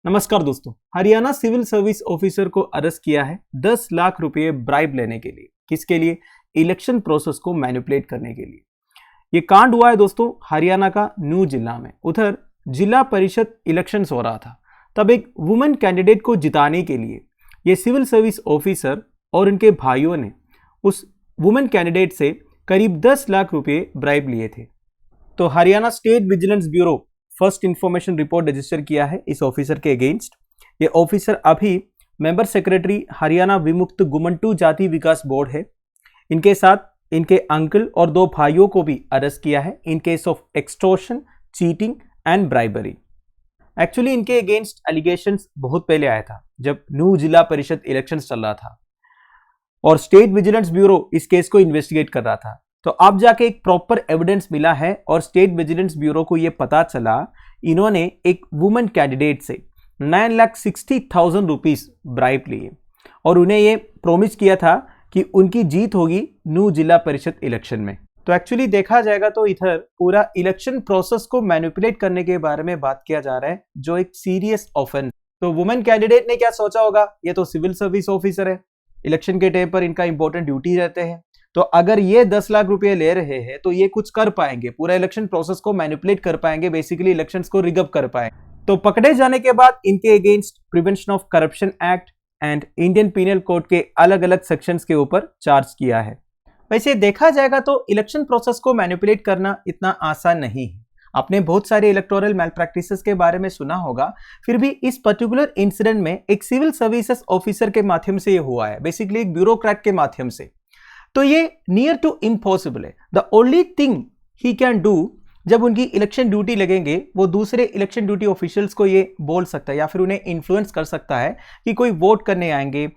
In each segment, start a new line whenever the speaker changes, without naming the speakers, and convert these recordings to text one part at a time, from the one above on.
नमस्कार दोस्तों, Haryana civil service officer को अरेस्ट किया है 10 लाख रुपए ब्राइब लेने के लिए। किसके लिए? इलेक्शन प्रोसेस को मैनिपुलेट करने के लिए। ये कांड हुआ है दोस्तों हरियाणा का न्यू जिला में। उधर जिला परिषद इलेक्शंस हो रहा था, तब एक वुमेन कैंडिडेट को जिताने के लिए ये सिविल सर्विस ऑफिसर और इनके भाइयों ने उस वुमेन कैंडिडेट से करीब 10 लाख रुपए ब्राइब लिए थे। तो Haryana state vigilance bureau first information report register किया है इस ऑफिसर के अगेंस्ट। ये ऑफिसर अभी मेंबर सेक्रेटरी हरियाणा विमुक्त गुमंटू जाति विकास बोर्ड है। इनके साथ इनके अंकल और 2 भाइयों को भी अरेस्ट किया है in case of extortion, cheating and bribery. Actually इनके अगेंस्ट एलिगेशंस बहुत पहले आया था जब न्यू जिला परिषद इलेक्शन चल रहा था और स्टेट विजिलेंस ब्यूरो इस केस को इन्वेस्टिगेट कर रहा था। तो अब जाके एक प्रॉपर एविडेंस मिला है और स्टेट विजिलेंस ब्यूरो को यह पता चला इन्होंने एक वुमेन कैंडिडेट से 9,60,000 रुपीस ब्राइब लिए और उन्हें ये प्रॉमिस किया था कि उनकी जीत होगी न्यू जिला परिषद इलेक्शन में। तो एक्चुअली देखा जाएगा तो इधर पूरा इलेक्शन प्रोसेस को मैनिपुलेट करने के बारे में बात किया जा रहा है, जो एक सीरियस ऑफेंस। तो वुमेन कैंडिडेट ने क्या सोचा होगा, ये तो सिविल सर्विस ऑफिसर है, इलेक्शन के टाइम पर इनका इंपॉर्टेंट ड्यूटी रहते हैं, तो अगर ये 10 लाख रुपए ले रहे हैं तो ये कुछ कर पाएंगे, पूरा इलेक्शन प्रोसेस को मैनिपुलेट कर पाएंगे, बेसिकली इलेक्शंस को रिग अप कर पाएंगे। तो पकड़े जाने के बाद इनके against prevention of corruption act and Indian penal code के अलग अलग सेक्शंस के ऊपर चार्ज किया है। वैसे देखा जाएगा तो इलेक्शन प्रोसेस को मैनिपुलेट करना इतना आसान नहीं है। आपने बहुत सारे इलेक्टोरल मैल प्रैक्टिसेस के बारे में सुना होगा, फिर भी इस पर्टिकुलर इंसिडेंट में एक सिविल सर्विसेज ऑफिसर के माध्यम से ये हुआ है, बेसिकली एक ब्यूरोक्रेट के माध्यम से। तो ये नियर टू इम्पॉसिबल है। The only thing he can do, जब उनकी इलेक्शन ड्यूटी लगेंगे वो दूसरे इलेक्शन ड्यूटी ऑफिशियल्स को ये बोल सकता है या फिर उन्हें इन्फ्लुएंस कर सकता है कि कोई वोट करने आएंगे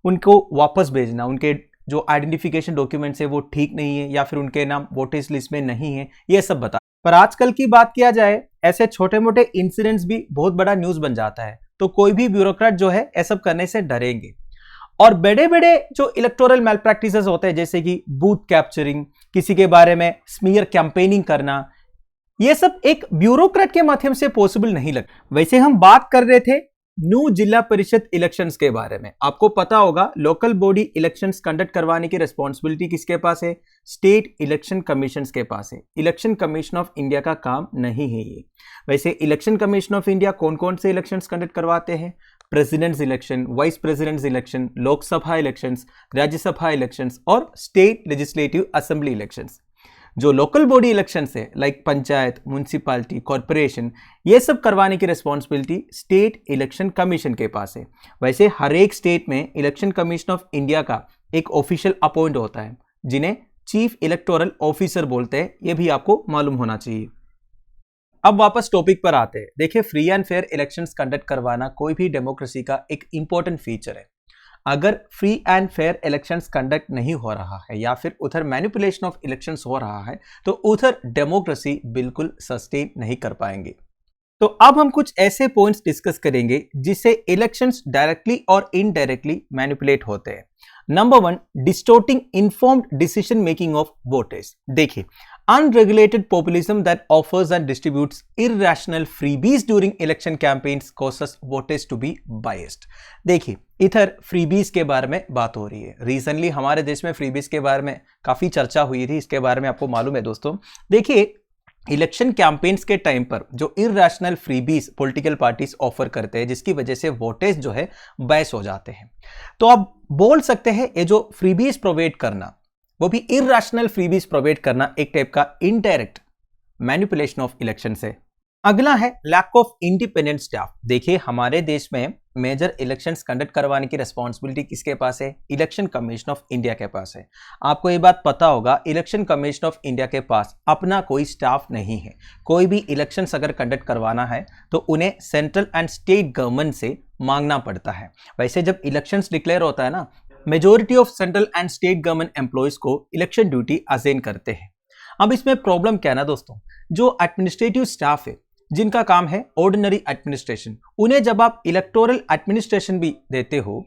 उनको वापस भेजना, उनके जो आइडेंटिफिकेशन डॉक्यूमेंट्स है वो ठीक नहीं है या फिर उनके नाम वोटर्स लिस्ट में नहीं है, ये सब बता। पर आजकल की बात किया जाए, ऐसे छोटे मोटे इंसिडेंट्स भी बहुत बड़ा न्यूज बन जाता है, तो कोई भी ब्यूरोक्रेट जो है ऐसा करने से डरेंगे। और बड़े बड़े जो इलेक्टोरल मैल प्रैक्टिसेस होते हैं, जैसे कि बूथ कैप्चरिंग, किसी के बारे में स्मीयर कैंपेनिंग करना, ये सब एक ब्यूरोक्रेट के माध्यम से पॉसिबल नहीं लगता। वैसे हम बात कर रहे थे न्यू जिला परिषद इलेक्शंस के बारे में। आपको पता होगा लोकल बॉडी इलेक्शंस कंडक्ट करवाने की रिस्पॉन्सिबिलिटी किसके पास है? स्टेट इलेक्शन कमीशन के पास है। इलेक्शन कमीशन ऑफ इंडिया का काम नहीं है ये। वैसे इलेक्शन कमीशन ऑफ इंडिया कौन कौन से इलेक्शंस कंडक्ट करवाते हैं? President's election, vice president's election, Lok Sabha elections, Rajya Sabha elections और स्टेट लेजिस्लेटिव असेंबली इलेक्शंस। जो लोकल बॉडी इलेक्शंस है लाइक पंचायत, म्युनिसिपैलिटी, कॉर्पोरेशन, ये सब करवाने की रिस्पॉन्सिबिलिटी स्टेट इलेक्शन कमीशन के पास है। वैसे हर एक स्टेट में इलेक्शन कमीशन ऑफ इंडिया का एक ऑफिशियल अपॉइंट होता है जिन्हें चीफ इलेक्टोरल ऑफिसर बोलते हैं, ये भी आपको मालूम होना चाहिए। अब वापस टॉपिक पर आते हैं। देखिए, free and fair elections conduct करवाना कोई भी डेमोक्रेसी का एक इंपॉर्टेंट फीचर है। अगर free and fair elections conduct नहीं हो रहा है या फिर उधर मैनिपुलेशन ऑफ इलेक्शंस हो रहा है तो उधर डेमोक्रेसी बिल्कुल सस्टेन नहीं कर पाएंगे। तो अब हम कुछ ऐसे पॉइंट्स डिस्कस करेंगे जिससे इलेक्शंस डायरेक्टली और इनडायरेक्टली मैनिपुलेट होते हैं। Number 1, distorting informed decision making of voters. देखिए, unregulated populism that offers and distributes irrational freebies during election campaigns causes voters to be biased। देखिए, इधर फ्रीबीज के बारे में बात हो रही है। रिसेंटली हमारे देश में फ्रीबीज के बारे में काफी चर्चा हुई थी, इसके बारे में आपको मालूम है दोस्तों। देखिए, इलेक्शन कैंपेन्स के टाइम पर जो irrational freebies political parties offer करते हैं, जिसकी वजह से वोटर्स जो है बायस हो जाते हैं। तो आप बोल सकते हैं ये जो फ्रीबीज प्रोवाइड करना, वो भी इरैशनल फ्रीबीज प्रोवाइड करना, एक टाइप का इनडायरेक्ट मैनिपुलेशन ऑफ इलेक्शन है। अगला है लैक ऑफ इंडिपेंडेंट स्टाफ। देखिए, हमारे देश में मेजर इलेक्शंस कंडक्ट करवाने की रिस्पॉन्सिबिलिटी किसके पास है? इलेक्शन कमीशन ऑफ इंडिया के पास है। आपको ये बात पता होगा, इलेक्शन कमीशन ऑफ इंडिया के पास अपना कोई स्टाफ नहीं है। कोई भी इलेक्शंस अगर कंडक्ट करवाना है तो उन्हें सेंट्रल एंड स्टेट गवर्नमेंट से मांगना पड़ता है। वैसे जब इलेक्शंस डिक्लेयर होता है ना, majority of central and state government employees को इलेक्शन ड्यूटी असाइन करते हैं। अब इसमें प्रॉब्लम क्या है ना दोस्तों, जो एडमिनिस्ट्रेटिव स्टाफ है जिनका काम है ऑर्डिनरी एडमिनिस्ट्रेशन, उन्हें जब आप इलेक्टोरल एडमिनिस्ट्रेशन भी देते हो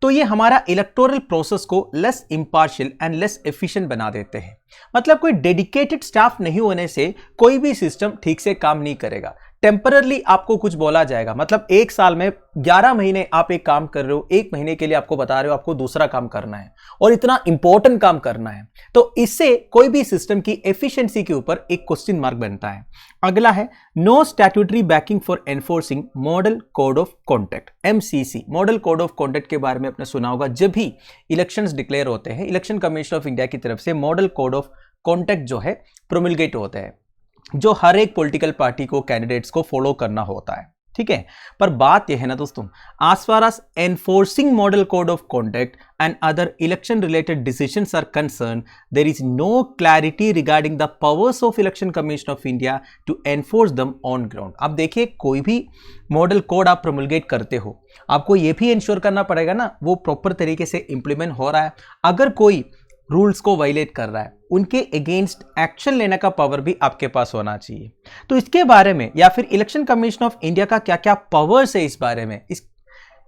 तो ये हमारा इलेक्टोरल प्रोसेस को less impartial and less efficient बना देते हैं। मतलब कोई डेडिकेटेड स्टाफ नहीं होने से कोई भी सिस्टम ठीक से काम नहीं करेगा। टेम्पररली आपको कुछ बोला जाएगा, मतलब एक साल में 11 महीने आप एक काम कर रहे हो, एक महीने के लिए आपको बता रहे हो आपको दूसरा काम करना है और इतना इंपॉर्टेंट काम करना है, तो इससे कोई भी सिस्टम की एफिशिएंसी के ऊपर एक क्वेश्चन मार्क बनता है। अगला है no statutory backing for enforcing model code of conduct, MCC. Model code of conduct के बारे में आपने सुना होगा, जब भी इलेक्शंस डिक्लेयर होते हैं, इलेक्शन कमीशन ऑफ इंडिया की तरफ से मॉडल कोड ऑफ कॉन्डक्ट जो है प्रोमिलगेट होता है, जो हर एक पॉलिटिकल पार्टी को, कैंडिडेट्स को फॉलो करना होता है, ठीक है। पर बात यह है ना दोस्तों, as far as enforcing model code of conduct and other election related decisions are concerned, there is no clarity regarding the powers of Election Commission of India to enforce them on ground। अब देखिए, कोई भी model code आप प्रोमulgate करते हो, आपको यह भी इंश्योर करना पड़ेगा ना वो प्रॉपर तरीके से इंप्लीमेंट हो रहा है। अगर कोई रूल्स को वायलेट कर रहा है, उनके अगेंस्ट एक्शन लेने का पावर भी आपके पास होना चाहिए। तो इसके बारे में या फिर इलेक्शन कमीशन ऑफ इंडिया का क्या क्या पावर्स है इस बारे में,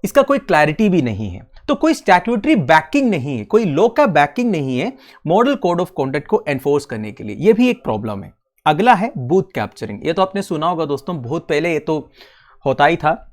इसका कोई क्लैरिटी भी नहीं है। तो कोई स्टैट्यूटरी बैकिंग नहीं है, कोई लॉ का बैकिंग नहीं है मॉडल कोड ऑफ कॉन्डक्ट को एनफोर्स करने के लिए, यह भी एक प्रॉब्लम है। अगला है बूथ कैप्चरिंग। ये तो आपने सुना होगा दोस्तों, बहुत पहले ये तो होता ही था।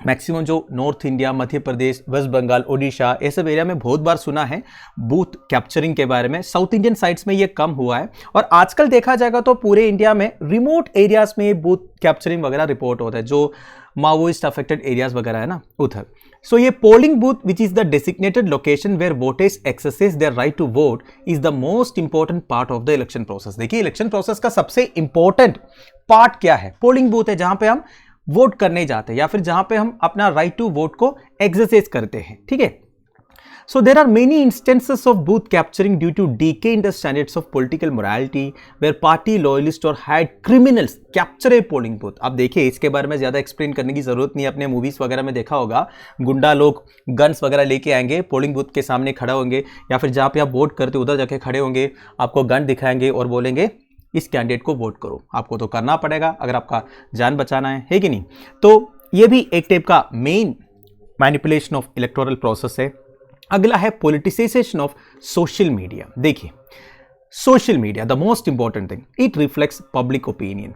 मैक्सिमम जो north India, Madhya Pradesh, waste Bengal, Odisha, ये सब एरिया में बहुत बार सुना है बूथ कैप्चरिंग के बारे में। साउथ इंडियन साइड्स में ये कम हुआ है और आजकल देखा जाएगा तो पूरे इंडिया में रिमोट एरियाज में ये बूथ कैप्चरिंग वगैरह रिपोर्ट होता है, जो माओइस्ट अफेक्टेड एरियाज वगैरह है ना उधर। सो ये polling booth which is the designated location where voters exercise their right to vote is the most important part of the election process. देखिए, इलेक्शन प्रोसेस का सबसे इंपॉर्टेंट पार्ट क्या है? पोलिंग बूथ है, जहां पे हम वोट करने जाते हैं या फिर जहां पे हम अपना राइट टू वोट को एक्सरसाइज करते हैं, ठीक है। So there are many instances of booth capturing due to decay in the standards of political morality where party loyalist और hired criminals capture a polling booth. अब देखिए, इसके बारे में ज्यादा एक्सप्लेन करने की जरूरत नहीं है, अपने मूवीज वगैरह में देखा होगा, गुंडा लोग गन्स वगैरह लेके आएंगे, पोलिंग बूथ के सामने खड़ा होंगे या फिर जहां पे आप वोट करते उधर जाके खड़े होंगे, आपको गन दिखाएंगे और बोलेंगे इस कैंडिडेट को वोट करो। आपको तो करना पड़ेगा अगर आपका जान बचाना है कि नहीं। तो ये भी एक टाइप का main manipulation of electoral process है। अगला है पॉलिटिसाइजेशन ऑफ सोशल मीडिया। देखिए, social media the most important thing, it reflects public opinion,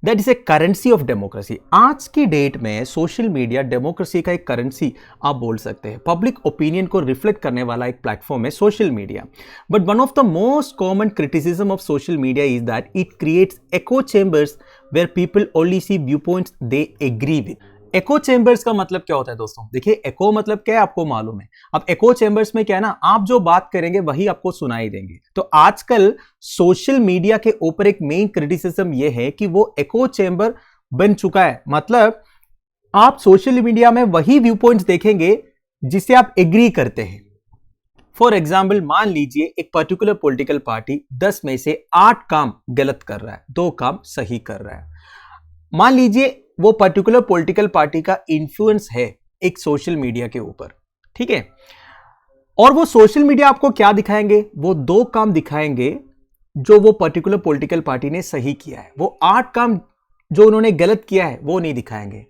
that is a currency of democracy. आज की डेट में सोशल मीडिया डेमोक्रेसी का एक करेंसी आप बोल सकते हैं। पब्लिक ओपिनियन को रिफ्लेक्ट करने वाला एक प्लेटफॉर्म है social media. But one of the most common criticism of social media is that it creates echo chambers where people only see viewpoints they agree with। Echo chambers का मतलब क्या होता है दोस्तों? देखिए, एको मतलब क्या है आपको मालूम है। अब एको चेंबर्स में क्या है ना, आप जो बात करेंगे वही आपको सुनाई देंगे। तो आजकल सोशल मीडिया के ऊपर एक मेन क्रिटिसिज्म ये है कि वो एको चेंबर बन चुका है। मतलब आप सोशल मीडिया में वही व्यू पॉइंट्स देखेंगे जिसे आप एग्री करते हैं। फॉर एग्जाम्पल, मान लीजिए एक पर्टिकुलर पॉलिटिकल पार्टी 10 में से 8 काम गलत कर रहा है, 2 काम सही कर रहा है। मान लीजिए वो पर्टिकुलर पॉलिटिकल पार्टी का इन्फ्लुएंस है एक सोशल मीडिया के ऊपर, ठीक है। और वो सोशल मीडिया आपको क्या दिखाएंगे? वो 2 काम दिखाएंगे जो वो पर्टिकुलर पॉलिटिकल पार्टी ने सही किया है। वो 8 काम जो उन्होंने गलत किया है वो नहीं दिखाएंगे।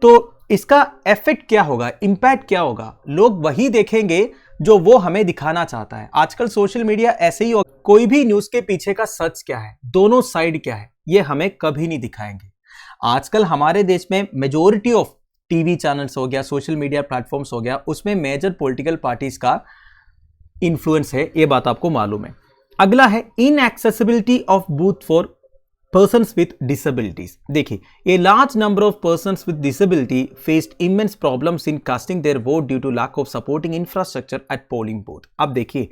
तो इसका इफेक्ट क्या होगा, इंपैक्ट क्या होगा? लोग वही देखेंगे जो वो हमें दिखाना चाहता है। आजकल सोशल मीडिया ऐसे ही होगा, कोई भी न्यूज के पीछे का सच क्या है, दोनों साइड क्या है, ये हमें कभी नहीं दिखाएंगे। आजकल हमारे देश में मेजॉरिटी ऑफ टीवी चैनल्स हो गया, सोशल मीडिया प्लेटफॉर्म्स हो गया, उसमें मेजर पॉलिटिकल पार्टीज का इन्फ्लुएंस है, ये बात आपको मालूम है। अगला है inaccessibility of booth for persons with disabilities। देखिए, a large number of persons with disability faced immense problems in casting their vote due to lack of supporting infrastructure at polling booth। अब देखिए,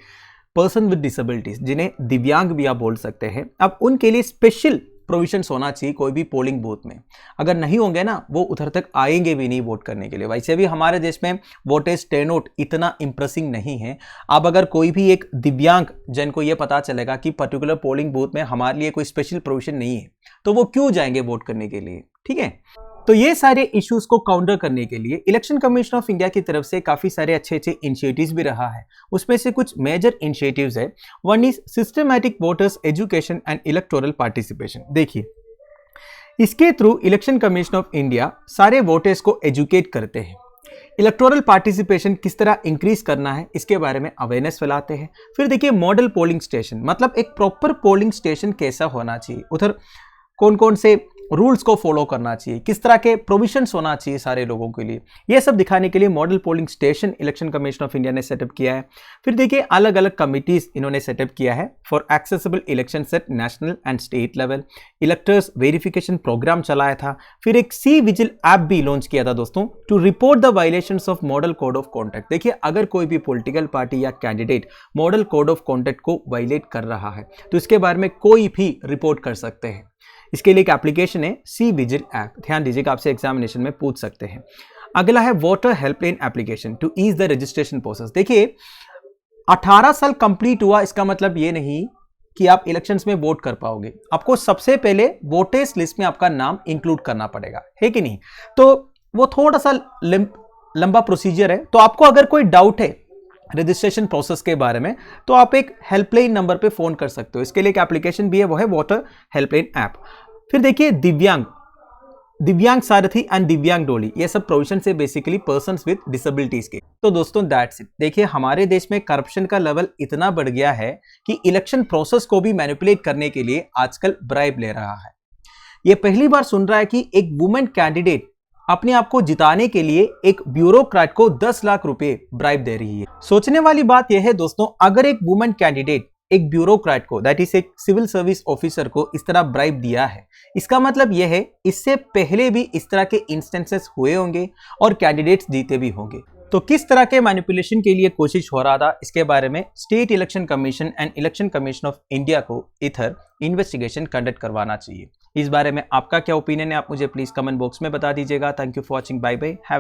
पर्सन विद डिसेबिलिटीज, जिन्हें दिव्यांग भी आप बोल सकते हैं, अब उनके लिए स्पेशल प्रोविजंस होना चाहिए कोई भी पोलिंग बूथ में। अगर नहीं होंगे ना, वो उधर तक आएंगे भी नहीं वोट करने के लिए। वैसे भी हमारे देश में वोटेज टर्नआउट इतना इंप्रेसिंग नहीं है। अब अगर कोई भी एक दिव्यांग जन को ये पता चलेगा कि पर्टिकुलर पोलिंग बूथ में हमारे लिए कोई स्पेशल प्रोविजन नहीं है, तो वो क्यों जाएंगे वोट करने के लिए, ठीक है। तो ये सारे इश्यूज को काउंटर करने के लिए इलेक्शन कमीशन ऑफ इंडिया की तरफ से काफी सारे अच्छे अच्छे इनिशिएटिव्स भी रहा है। उसमें से कुछ मेजर इनिशिएटिव्स है। One is systematic voters education and electoral participation. देखिए, इसके through election commission of India सारे वोटर्स को एजुकेट करते हैं। इलेक्टोरल पार्टिसिपेशन किस तरह इंक्रीज करना है इसके बारे में अवेयरनेस फैलाते हैं। फिर देखिए, मॉडल पोलिंग स्टेशन, मतलब एक प्रॉपर पोलिंग स्टेशन कैसा होना चाहिए, उधर कौन कौन से रूल्स को फॉलो करना चाहिए, किस तरह के प्रोविजंस होना चाहिए सारे लोगों के लिए, ये सब दिखाने के लिए model polling station election commission of India ने सेटअप किया है। फिर देखिए अलग अलग कमिटीज इन्होंने सेटअप किया है for accessible election at national and state level. Electors verification programme चलाया था। फिर एक सी विजिल ऐप भी लॉन्च किया था दोस्तों to report the violations of model code of conduct. देखिए अगर कोई भी पॉलिटिकल पार्टी या candidate model code of conduct को वायलेट कर रहा है तो इसके बारे में कोई भी रिपोर्ट कर सकते हैं। इसके लिए एक एप्लीकेशन है सी विजिल ऐप, ध्यान दीजिएगा आपसे एग्जामिनेशन में पूछ सकते हैं। अगला है voter helpline application to ease the registration process. देखिए 18 साल कंप्लीट हुआ इसका मतलब ये नहीं कि आप इलेक्शंस में वोट कर पाओगे, आपको सबसे पहले वोटर्स लिस्ट में आपका नाम इंक्लूड करना पड़ेगा, है कि नहीं। तो वो थोड़ा सा लंबा प्रोसीजर है। तो आपको अगर कोई डाउट है रजिस्ट्रेशन प्रोसेस के बारे में तो आप एक हेल्पलाइन नंबर पे फोन कर सकते हो। इसके लिए एक एप्लीकेशन भी है, वो है वोटर हेल्पलाइन ऐप। फिर देखिए दिव्यांग सारथी एंड दिव्यांग डोली, ये सब प्रोविजन से बेसिकली पर्सन्स विद डिसेबिलिटीज के। तो दोस्तों दैट्स इट। देखिए हमारे देश में करप्शन का लेवल इतना बढ़ गया है कि इलेक्शन प्रोसेस को भी मैनिपुलेट करने के लिए आजकल ब्राइब ले रहा है। ये पहली बार सुन रहा है कि एक वुमेन कैंडिडेट अपने आप को जिताने के लिए एक ब्यूरोक्रेट को 10 लाख रुपए ब्राइब दे रही है। सोचने वाली बात यह है दोस्तों, अगर एक वुमेन कैंडिडेट एक ब्यूरोक्रेट को, दैट इज एक सिविल सर्विस ऑफिसर को इस तरह ब्राइब दिया है, इसका मतलब यह है इससे पहले भी इस तरह के इंस्टेंसेस हुए होंगे और कैंडिडेट्स जीते भी होंगे। तो किस तरह के मैनिपुलेशन के लिए कोशिश हो रहा था इसके बारे में state election commission and election commission of India को इधर इन्वेस्टिगेशन कंडक्ट करवाना चाहिए। इस बारे में आपका क्या ओपिनियन है आप मुझे प्लीज कमेंट बॉक्स में बता दीजिएगा। Thank you for watching, bye bye, have